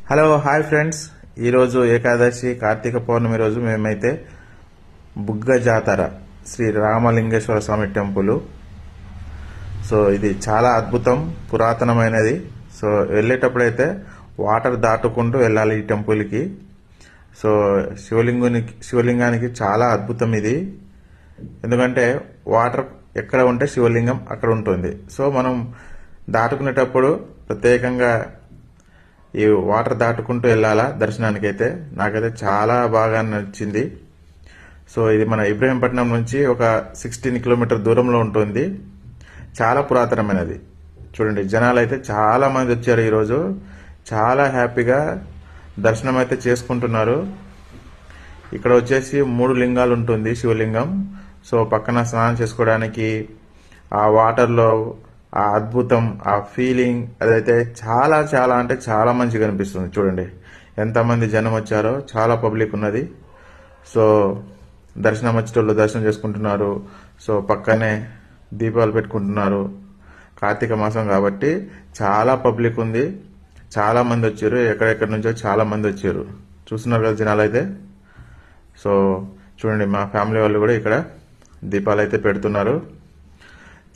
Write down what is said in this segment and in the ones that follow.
Hello hi friends. ఈరోజు ఏకాదశి కార్తీక పౌర్ణమి రోజు మేమైతే బుగ్గ జాతర శ్రీ రామలింగేశ్వర స్వామి టెంపుల్. సో ఇది చాలా అద్భుతం, పురాతనమైనది. సో వెళ్ళేటప్పుడైతే వాటర్ దాటుకుంటూ వెళ్ళాలి ఈ టెంపుల్కి. సో శివలింగానికి చాలా అద్భుతం ఇది. ఎందుకంటే వాటర్ ఎక్కడ ఉంటే శివలింగం అక్కడ ఉంటుంది. సో మనం దాటుకునేటప్పుడు ప్రత్యేకంగా ఈ వాటర్ దాటుకుంటూ వెళ్ళాలా దర్శనానికి. అయితే నాకైతే చాలా బాగా నచ్చింది. సో ఇది మన ఇబ్రహీంపట్నం నుంచి ఒక 16 కిలోమీటర్ దూరంలో ఉంటుంది. చాలా పురాతనమైనది. చూడండి, జనాలు అయితే చాలా మంది వచ్చారు ఈరోజు. చాలా హ్యాపీగా దర్శనం అయితే చేసుకుంటున్నారు. ఇక్కడ వచ్చేసి 3 లింగాలు ఉంటుంది శివలింగం. సో పక్కన స్నానం చేసుకోవడానికి ఆ వాటర్లో ఆ అద్భుతం, ఆ ఫీలింగ్ అదైతే చాలా చాలా అంటే చాలా మంచిగా అనిపిస్తుంది. చూడండి ఎంతమంది జనం వచ్చారో, చాలా పబ్లిక్ ఉన్నది. సో దర్శనం వచ్చేటోళ్ళు దర్శనం చేసుకుంటున్నారు. సో పక్కనే దీపాలు పెట్టుకుంటున్నారు. కార్తీక మాసం కాబట్టి చాలా పబ్లిక్ ఉంది. చాలా మంది వచ్చారు, ఎక్కడెక్కడి నుంచో చాలా మంది వచ్చారు. చూస్తున్నారు కదా జనాలు అయితే. సో చూడండి, మా ఫ్యామిలీ వాళ్ళు కూడా ఇక్కడ దీపాలు అయితే పెడుతున్నారు.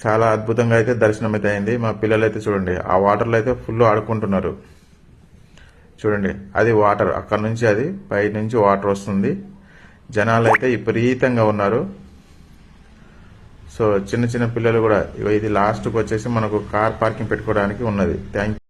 చాలా అద్భుతంగా అయితే దర్శనం అయితే అయింది. మా పిల్లలు అయితే చూడండి ఆ వాటర్లో అయితే ఫుల్ ఆడుకుంటున్నారు. చూడండి అది వాటర్, అక్కడ నుంచి అది పై నుంచి వాటర్ వస్తుంది. జనాలు అయితే విపరీతంగా ఉన్నారు. సో చిన్న చిన్న పిల్లలు కూడా. ఇది లాస్ట్కి వచ్చేసి మనకు కార్ పార్కింగ్ పెట్టుకోవడానికి ఉన్నది. థ్యాంక్